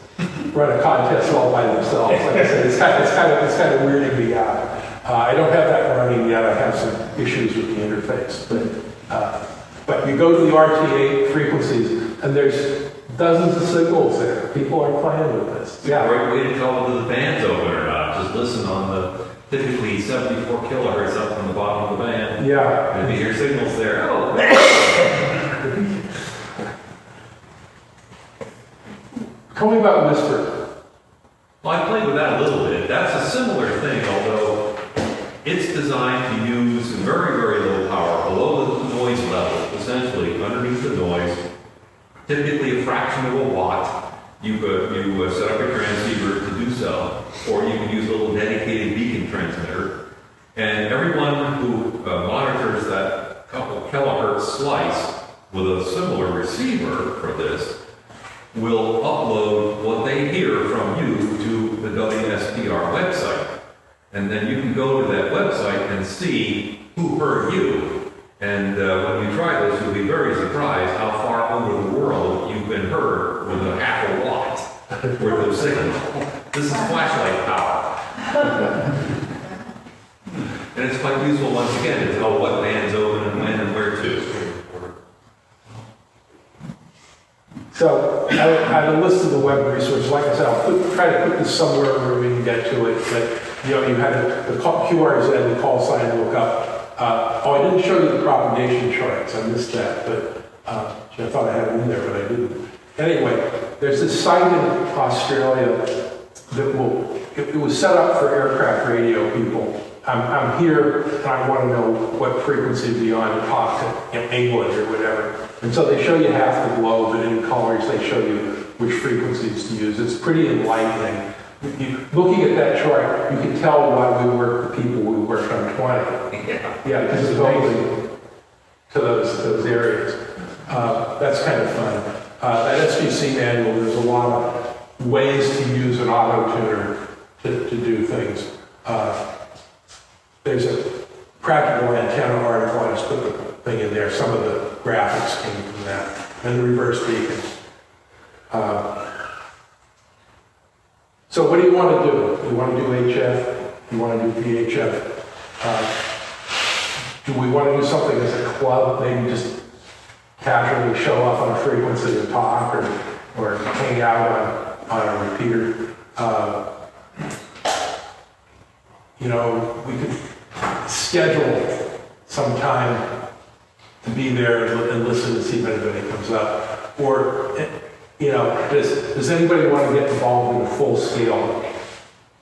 run a contest all by themselves. Like I said, it's kind of weirding me out. I don't have that running yet. I have some issues with the interface. But you go to the RT8 frequencies, and there's dozens of signals there. People are playing with this. Yeah, great way to tell whether the band's open or not. Just listen on the typically 74 kilohertz up from the bottom of the band. Yeah. And if you hear signals there, oh. Tell me about Whisper. Well, I played with that a little bit. That's a similar thing, although it's designed to use very, very low power, below the noise level, essentially underneath the noise, typically a fraction of a watt. You set up a transceiver to do so, or you can use a little dedicated beacon transmitter. And everyone who monitors that couple kilohertz slice with a similar receiver for this will upload what they hear from you to the WSPR website. And then you can go to that website and see who heard you. And when you try this, you'll be very surprised how far over the world you've been heard with a half a watt worth of signal. This is flashlight power. And it's quite useful, once again, to tell what band's open and when and where to. So I have a list of the web resources. Like I said, I'll try to put this somewhere where we can get to it. But you had the QRZ, the call sign to look up. I didn't show you the propagation charts. I missed that, but I thought I had it in there, but I didn't. Anyway, there's this site in Australia that it was set up for aircraft radio people. I'm here and I want to know what frequency to be on to talk to England or whatever. And so they show you half the globe, and in colors they show you which frequencies to use. It's pretty enlightening. Looking at that chart, you can tell why we work with people we work on 20. Yeah, because it's only to those areas. That's kind of fun. That SGC manual, there's a lot of ways to use an auto tuner to do things. There's a practical antenna article, I just put the thing in there. Some of the graphics came from that. And the reverse beacons. So what do you want to do? You want to do HF? You want to do VHF? Do we want to do something as a club? Maybe just casually show off on a frequency and talk, or hang out on a repeater? We could schedule some time to be there and listen to see if anybody comes up. Or, does anybody want to get involved in a full-scale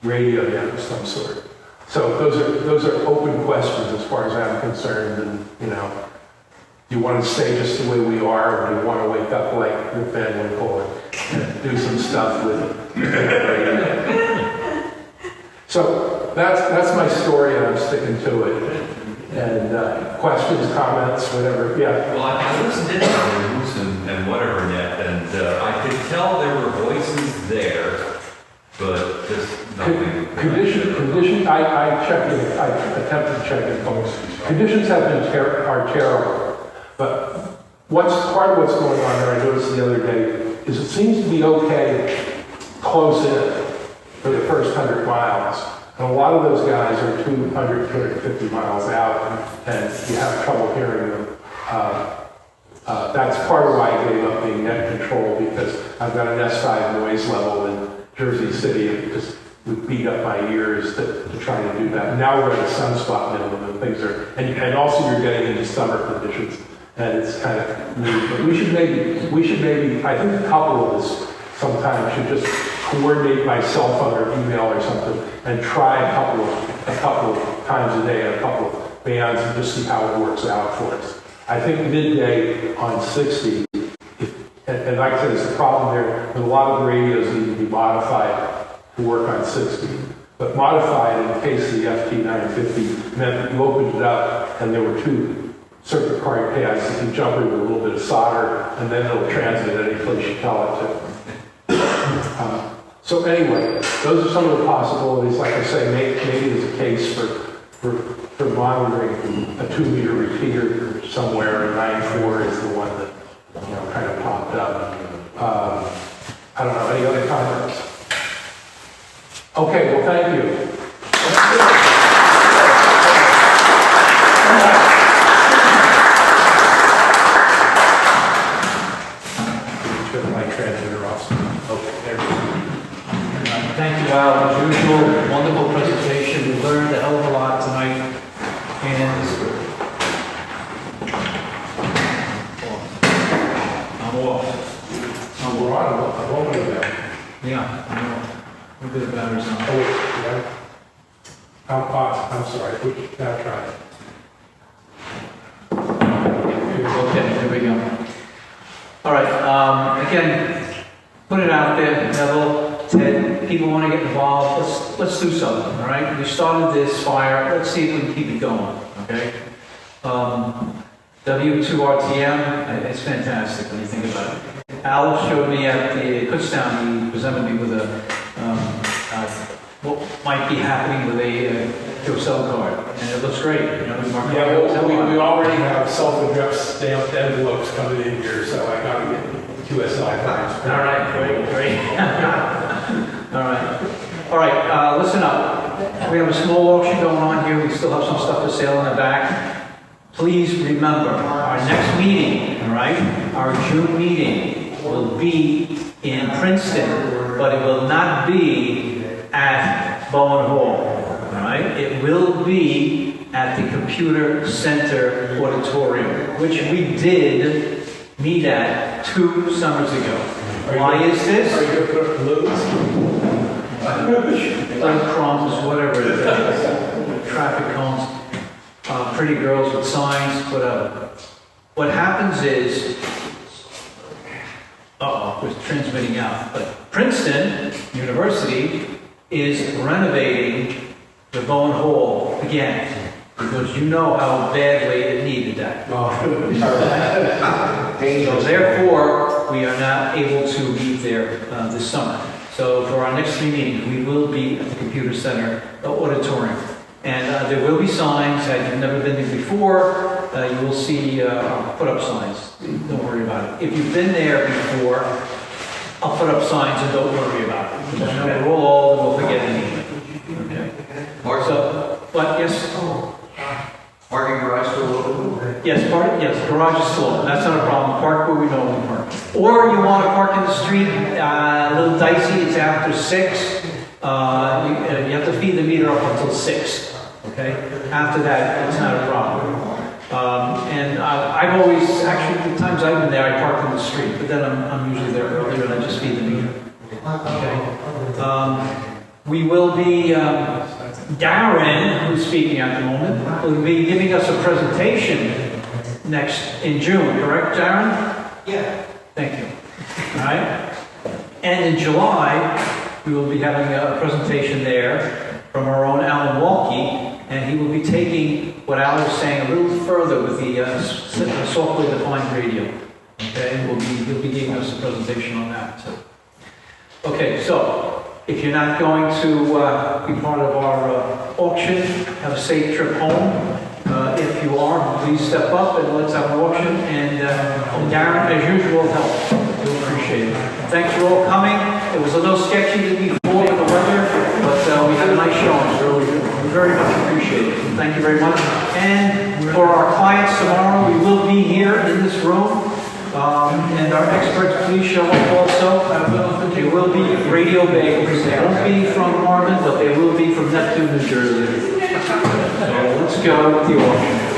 radio net of some sort? So those are open questions as far as I'm concerned, and, you know, do you want to stay just the way we are, or do you want to wake up like the Van Winkle and do some stuff with it? So that's my story, and I'm sticking to it. And questions, comments, whatever, yeah. Well, I listened in on the news and whatever net, and I could tell there were voices there, but just nothing. Conditions, I checked it, I attempted to check it, folks. Conditions have been are terrible, but part of what's going on there, I noticed the other day, is it seems to be okay close in for the first 100 miles. And a lot of those guys are 200, 250 miles out, and you have trouble hearing them. That's part of why I gave up being net control, because I've got an S5 noise level in Jersey City, and it just would beat up my ears to try to do that. Now we're at a sunspot minimum, and things are, and also you're getting into summer conditions, and it's kind of neat. But we should maybe, I think a couple of us sometime should just coordinate my cell phone or email or something and try a couple of times a day and a couple of bands and just see how it works out for us. I think midday on 60, and like I said, it's a problem there, but a lot of the radios need to be modified to work on 60. But modified in the case of the FT950 meant that you opened it up and there were 2 circuit card pads that you jump with a little bit of solder, and then it'll transmit any place you tell it to. So anyway, those are some of the possibilities. Like I say, maybe there's a case for monitoring a 2-meter repeater somewhere, and 9.4 is the one that, you know, kind of popped up. I don't know, any other comments? Okay, well, thank you. Turn my transmitter off. Okay, there we go. Thank you, Al. As usual, wonderful presentation. We learned a hell of a lot tonight. And I'm off. We're on, I'm over there. Yeah, I'm off. We're good at batteries now. Oh, yeah. I'm sorry, now try it. Okay, there we go. All right, again, put it out there, Neville, Ted, people want to get involved, let's do something, all right? We started this fire, let's see if we can keep it going, okay? W2RTM, it's fantastic when you think about it. Al showed me at the Kutztown, he presented me with what might be happening with a cell card, and it looks great. You know, we already have self-addressed stamped envelopes coming in here, so I got to get QSI cards. All right, great. All right, listen up. We have a small auction going on here. We still have some stuff for sale in the back. Please remember, our next meeting, all right, our June meeting will be in Princeton, but it will not be at Bowen Hall, all right? It will be at the Computer Center Auditorium, which we did meet at 2 summers ago. Why is this? Are you going to put up balloons? Crumbs, whatever it is. Traffic cones, pretty girls with signs, whatever. What happens is, we're transmitting out, but Princeton University is renovating the Bowen Hall again, because you know how badly it needed that. So therefore, we are not able to meet there this summer. So for our next 3 meetings, we will be at the Computer Center Auditorium. And there will be signs. If you've never been there before, you will see put up signs. Don't worry about it. If you've been there before, I'll put up signs and don't worry about it. Because I know we're all old and we'll forget anything. Okay. So, but yes. Parking garage still open? Yes, garage is still open. That's not a problem. Park where we normally park. Or you want to park in the street, a little dicey. It's after 6. You have to feed the meter up until 6. Okay. After that, it's not a problem. And I've always, actually, the times I've been there, I park in the street, but then I'm usually there earlier and I just feed the meter. Okay. We will be Darren, who's speaking at the moment, will be giving us a presentation in June, correct, Darren? Yeah. Thank you. All right. And in July, we will be having a presentation there from our own Alan Walke, and he will be taking what Alan was saying a little further with the software-defined radio. Okay, he'll be giving us a presentation on that too. Okay, so if you're not going to be part of our auction, have a safe trip home. If you are, please step up and let's have an auction. And Darren, as usual, help. We appreciate it. Thanks for all coming. It was a little sketchy the week before with the weather, but we had a nice showing. So we very much appreciate it. Thank you very much. And for our clients tomorrow, we will be here in this room. And our experts, please show up also. They will be radio bagels. They won't be from Marvin, but they will be from Neptune, New Jersey. So let's go with the auction.